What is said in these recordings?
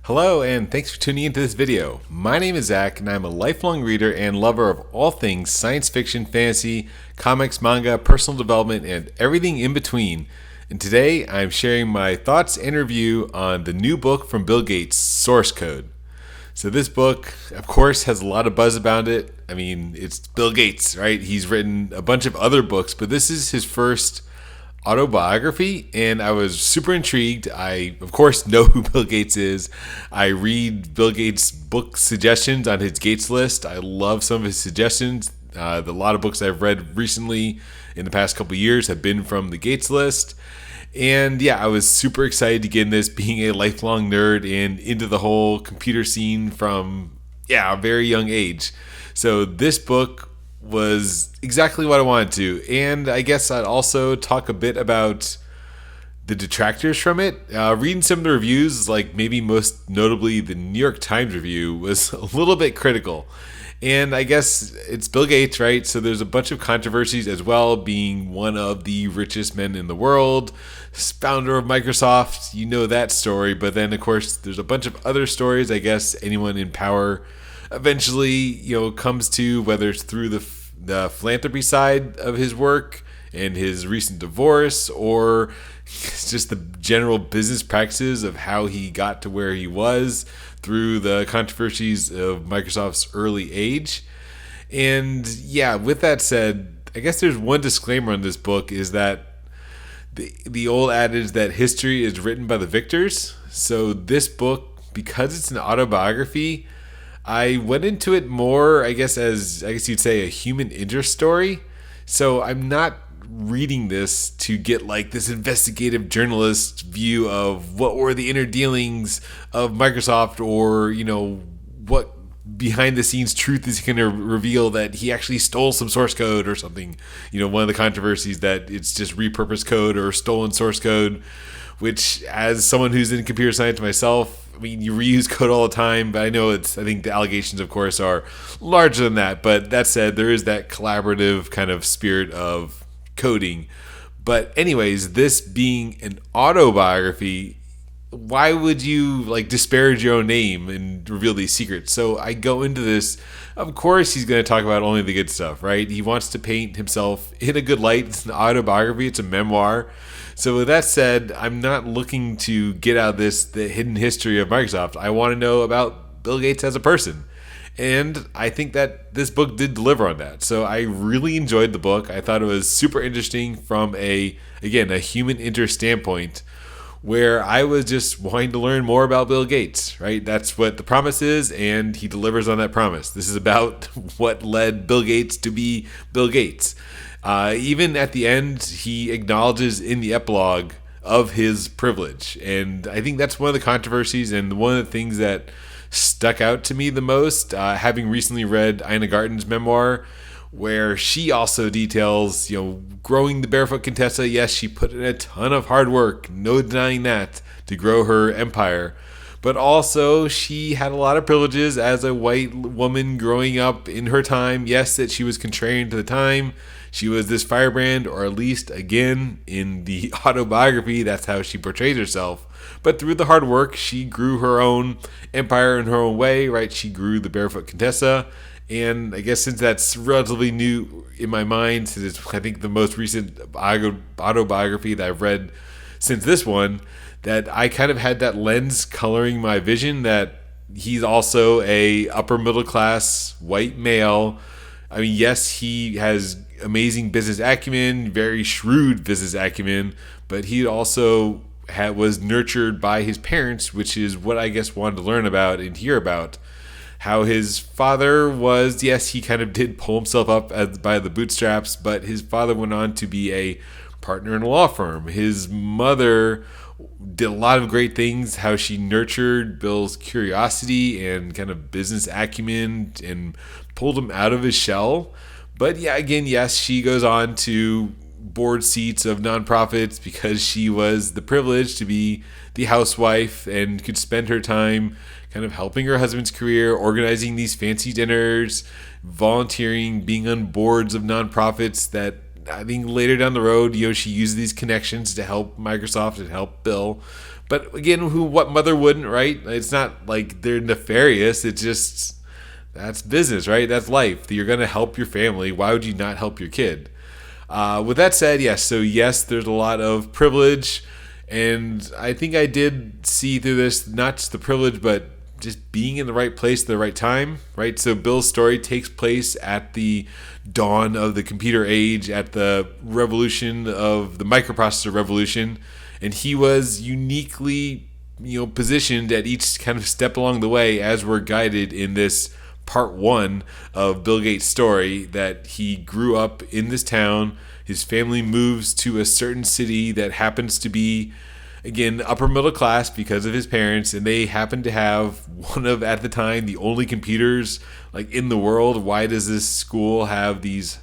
Hello, and thanks for tuning into this video. My name is Zach, and I'm a lifelong reader and lover of all things science fiction, fantasy, comics, manga, personal development, and everything in between. And today, I'm sharing my thoughts and review on the new book from Bill Gates, Source Code. So this book, of course, has a lot of buzz about it. I mean, it's Bill Gates, right? He's written a bunch of other books, but this is his first autobiography, and I was super intrigued. I, of course, know who Bill Gates is. I read Bill Gates' book suggestions on his Gates list. I love some of his suggestions. A lot of books I've read recently in the past couple of years have been from the Gates list. And yeah, I was super excited to get in this, being a lifelong nerd and into the whole computer scene from, a very young age. So this book was exactly what I wanted to. And I guess I'd also talk a bit about the detractors from it. Reading some of the reviews, like maybe most notably the New York Times review, was a little bit critical. And I guess it's Bill Gates, right? So there's a bunch of controversies as well, being one of the richest men in the world, founder of Microsoft, you know that story. But then, of course, there's a bunch of other stories, I guess anyone in power eventually, comes to, whether it's through the philanthropy side of his work and his recent divorce, or it's just the general business practices of how he got to where he was through the controversies of Microsoft's early age. And yeah, with that said, I guess there's one disclaimer on this book, is that the old adage that history is written by the victors. So this book, because it's an autobiography, I went into it more, I guess you'd say, a human interest story. So I'm not reading this to get like this investigative journalist view of what were the inner dealings of Microsoft, or, what behind the scenes truth is going to reveal that he actually stole some source code or something. One of the controversies that it's just repurposed code or stolen source code, which, as someone who's in computer science myself, I mean, you reuse code all the time, but I think the allegations, of course, are larger than that. But that said, there is that collaborative kind of spirit of coding. But anyways, this being an autobiography, why would you disparage your own name and reveal these secrets? So I go into this, of course he's going to talk about only the good stuff, right? He wants to paint himself in a good light. It's an autobiography, it's a memoir. So with that said, I'm not looking to get out of this the hidden history of Microsoft. I want to know about Bill Gates as a person. And I think that this book did deliver on that. So I really enjoyed the book. I thought it was super interesting from a human interest standpoint, where I was just wanting to learn more about Bill Gates, right? That's what the promise is, and he delivers on that promise. This is about what led Bill Gates to be Bill Gates. Even at the end, he acknowledges in the epilogue of his privilege. And I think that's one of the controversies and one of the things that stuck out to me the most, having recently read Ina Garten's memoir, where she also details, growing the Barefoot Contessa. Yes, she put in a ton of hard work, no denying that, to grow her empire. But also, she had a lot of privileges as a white woman growing up in her time. Yes, that she was contrarian to the time. She was this firebrand, or at least, again, in the autobiography, that's how she portrays herself. But through the hard work, she grew her own empire in her own way, right? She grew the Barefoot Contessa. And I guess since that's relatively new in my mind, since it's, I think, the most recent autobiography that I've read since this one, that I kind of had that lens coloring my vision that he's also a upper middle class white male. I mean, yes, he has amazing business acumen, very shrewd business acumen, but he also was nurtured by his parents, which is what I guess wanted to learn about and hear about. How his father was, yes, he kind of did pull himself up by the bootstraps, but his father went on to be a partner in a law firm. His mother did a lot of great things, how she nurtured Bill's curiosity and kind of business acumen and pulled him out of his shell. But yeah, again, yes, she goes on to board seats of nonprofits because she was the privileged to be the housewife and could spend her time kind of helping her husband's career, organizing these fancy dinners, volunteering, being on boards of nonprofits that I think later down the road, she used these connections to help Microsoft and help Bill. But again, what mother wouldn't, right? It's not like they're nefarious. It's just that's business, right? That's life. You're going to help your family. Why would you not help your kid? With that said, yes. So yes, there's a lot of privilege, and I think I did see through this not just the privilege, but just being in the right place at the right time, right? So Bill's story takes place at the dawn of the computer age, at the revolution of the microprocessor revolution, and he was uniquely, positioned at each kind of step along the way, as we're guided in this part one of Bill Gates' story, that he grew up in this town. His family moves to a certain city that happens to be, again, upper middle class because of his parents, and they happen to have one of, at the time, the only computers like in the world. Why does this school have these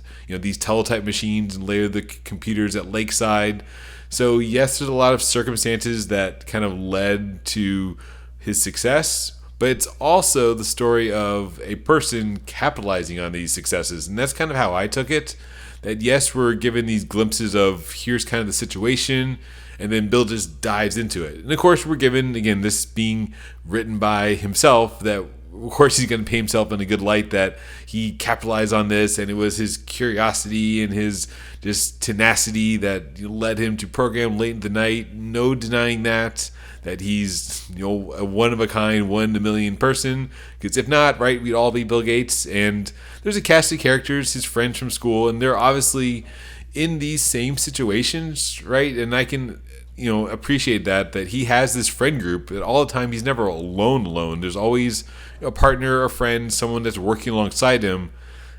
teletype machines and layer the computers at Lakeside? So yes, there's a lot of circumstances that kind of led to his success, but it's also the story of a person capitalizing on these successes. And that's kind of how I took it. That yes, we're given these glimpses of here's kind of the situation, and then Bill just dives into it. And of course, we're given, again, this being written by himself, that of course he's going to paint himself in a good light, that he capitalized on this, and it was his curiosity and his just tenacity that led him to program late in the night. No denying that he's a one of a kind, 1 in a million person. Because if not, right, we'd all be Bill Gates. And there's a cast of characters, his friends from school, and they're obviously in these same situations, right? And I can appreciate that he has this friend group that all the time. He's never alone. There's always a partner, a friend, someone that's working alongside him.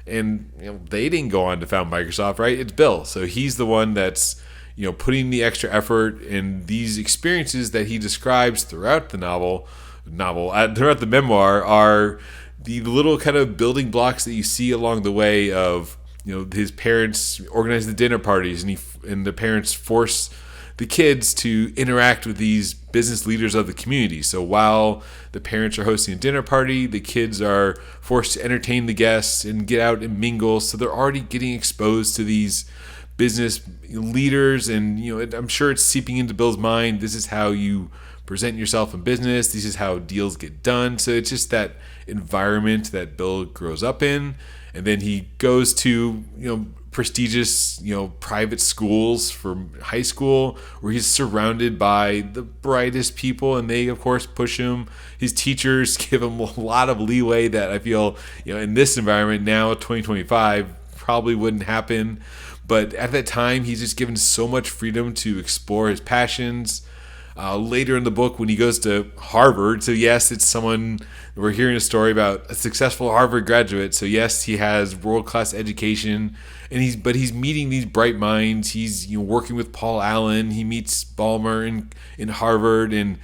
And they didn't go on to found Microsoft, right? It's Bill. So he's the one that's putting the extra effort, in these experiences that he describes throughout the throughout the memoir, are the little kind of building blocks that you see along the way of his parents organize the dinner parties, and the parents force the kids to interact with these business leaders of the community. So while the parents are hosting a dinner party, the kids are forced to entertain the guests and get out and mingle. So they're already getting exposed to these business leaders, and I'm sure it's seeping into Bill's mind. This is how you present yourself in business. This is how deals get done. So it's just that environment that Bill grows up in, and then he goes to prestigious private schools for high school, where he's surrounded by the brightest people, and they of course push him. His teachers give him a lot of leeway that I feel in this environment now, 2025, probably wouldn't happen. But at that time, he's just given so much freedom to explore his passions. Later in the book, when he goes to Harvard, so yes, it's someone, we're hearing a story about a successful Harvard graduate. So yes, he has world-class education, and he's meeting these bright minds. He's working with Paul Allen. He meets Ballmer in Harvard, and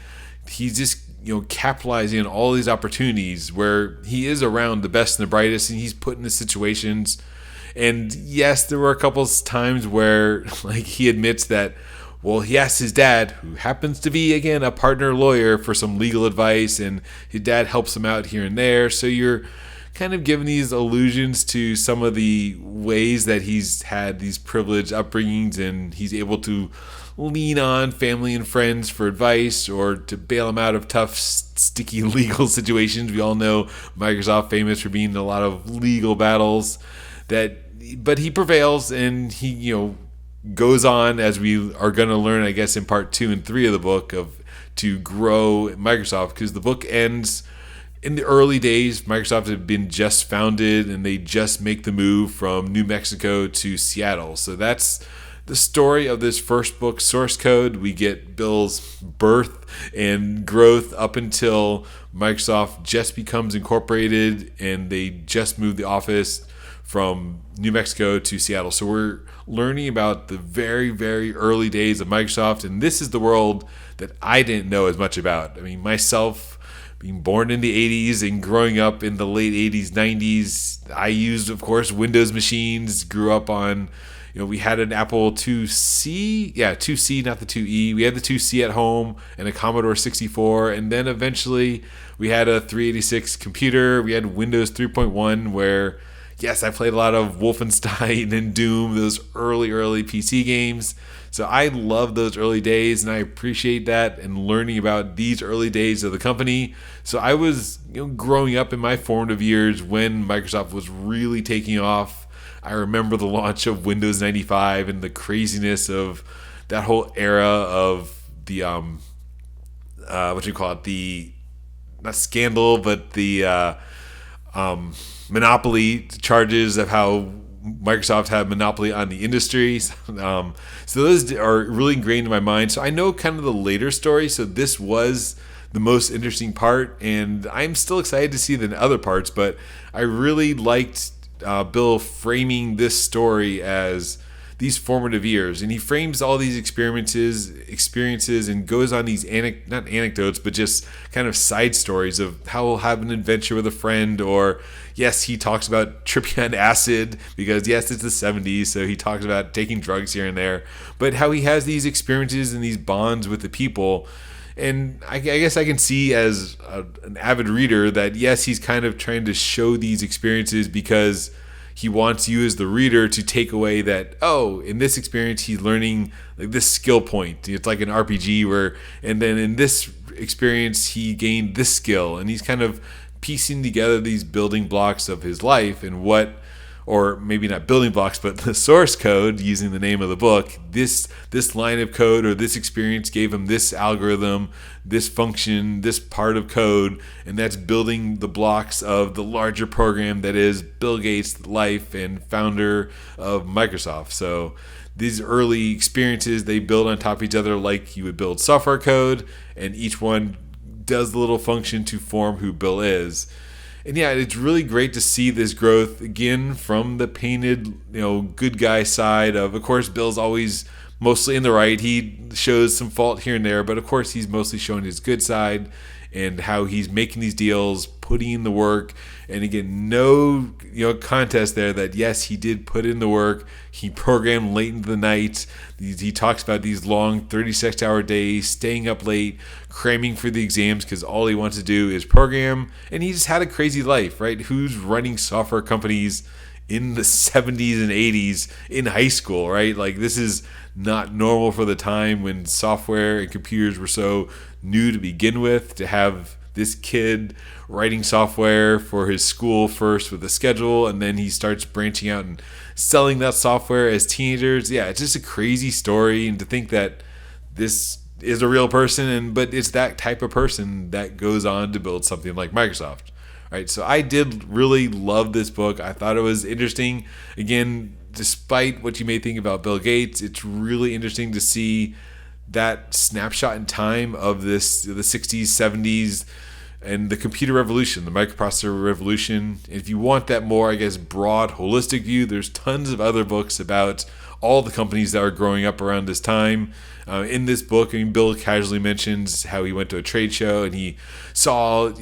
he's just capitalizing on all these opportunities where he is around the best and the brightest, and he's put in the situations. And yes, there were a couple of times where he admits that, well, he asked his dad, who happens to be, again, a partner lawyer, for some legal advice, and his dad helps him out here and there. So you're kind of given these allusions to some of the ways that he's had these privileged upbringings, and he's able to lean on family and friends for advice or to bail him out of tough, sticky legal situations. We all know Microsoft famous for being in a lot of legal battles. But he prevails, and he goes on, as we are going to learn, I guess, in part 2 and 3 of the book, to grow Microsoft, because the book ends in the early days. Microsoft had been just founded, and they just make the move from New Mexico to Seattle. So that's the story of this first book, Source Code. We get Bill's birth and growth up until Microsoft just becomes incorporated, and they just moved the office from New Mexico to Seattle. So we're learning about the very, very early days of Microsoft, and this is the world that I didn't know as much about. I mean, myself, being born in the 80s and growing up in the late 80s, 90s, I used, of course, Windows machines, grew up on, we had an Apple IIc, 2C, not the 2E. We had the 2C at home and a Commodore 64, and then eventually we had a 386 computer. We had Windows 3.1, where yes, I played a lot of Wolfenstein and Doom, those early PC games. So I love those early days, and I appreciate that and learning about these early days of the company. So I was, growing up in my formative years when Microsoft was really taking off. I remember the launch of Windows 95 and the craziness of that whole era of the what you call it, the not scandal, but the monopoly charges of how Microsoft had monopoly on the industry. So those are really ingrained in my mind. So I know kind of the later story. So this was the most interesting part, and I'm still excited to see the other parts. But I really liked Bill framing this story as these formative years, and he frames all these experiences and goes on these not anecdotes, but just kind of side stories of how he'll have an adventure with a friend, or yes, he talks about tripping on acid because yes, it's the 70s, so he talks about taking drugs here and there, but how he has these experiences and these bonds with the people. And I guess I can see as an avid reader that yes, he's kind of trying to show these experiences because he wants you as the reader to take away that, oh, in this experience he's learning like this skill point. It's like an RPG and then in this experience he gained this skill, and he's kind of piecing together these building blocks of his life and or maybe not building blocks, but the source code, using the name of the book, this line of code or this experience gave him this algorithm, this function, this part of code, and that's building the blocks of the larger program that is Bill Gates' life and founder of Microsoft. So these early experiences, they build on top of each other like you would build software code, and each one does the little function to form who Bill is. And yeah, it's really great to see this growth again from the painted, good guy side of course, Bill's always mostly in the right. He shows some fault here and there, but of course he's mostly showing his good side and how he's making these deals, putting in the work. And again, no contest there that yes, he did put in the work. He programmed late into the night. He talks about these long 36-hour days, staying up late, cramming for the exams because all he wants to do is program. And he just had a crazy life, right? Who's running software companies in the 70s and 80s in high school, right? Like, this is not normal for the time when software and computers were so new to begin with, to have this kid writing software for his school first with a schedule, and then he starts branching out and selling that software as teenagers. Yeah, it's just a crazy story, and to think that this is a real person, but it's that type of person that goes on to build something like Microsoft. Right, so I did really love this book. I thought it was interesting. Again, despite what you may think about Bill Gates, it's really interesting to see that snapshot in time of the 60s, 70s, and the computer revolution, the microprocessor revolution. If you want that more, I guess, broad, holistic view, there's tons of other books about all the companies that are growing up around this time. In this book, Bill casually mentions how he went to a trade show and he saw,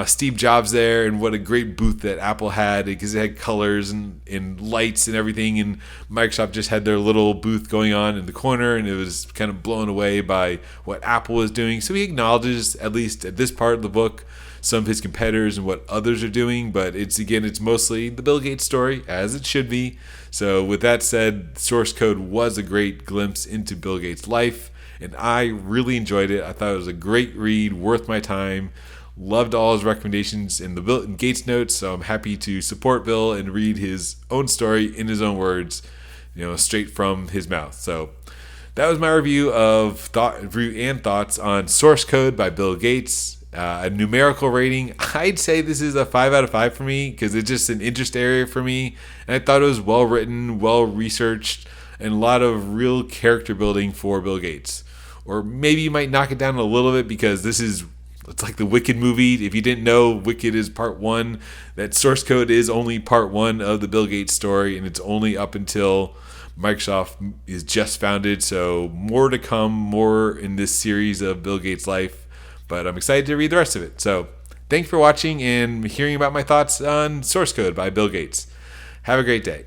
Steve Jobs there, and what a great booth that Apple had because it had colors and lights and everything. And Microsoft just had their little booth going on in the corner, and it was kind of blown away by what Apple was doing. So he acknowledges, at least at this part of the book, some of his competitors and what others are doing, but it's mostly the Bill Gates story, as it should be. So with that said, Source Code was a great glimpse into Bill Gates' life, and I really enjoyed it. I thought it was a great read, worth my time. Loved all his recommendations in the Bill Gates notes, so I'm happy to support Bill and read his own story in his own words, straight from his mouth. So that was my review and thoughts on Source Code by Bill Gates. A numerical rating, I'd say this is a 5 out of 5 for me because it's just an interest area for me. And I thought it was well written, well researched, and a lot of real character building for Bill Gates. Or maybe you might knock it down a little bit because it's like the Wicked movie. If you didn't know, Wicked is part 1. That Source Code is only part 1 of the Bill Gates story, and it's only up until Microsoft is just founded. So more to come, more in this series of Bill Gates' life. But I'm excited to read the rest of it. So thanks for watching and hearing about my thoughts on Source Code by Bill Gates. Have a great day.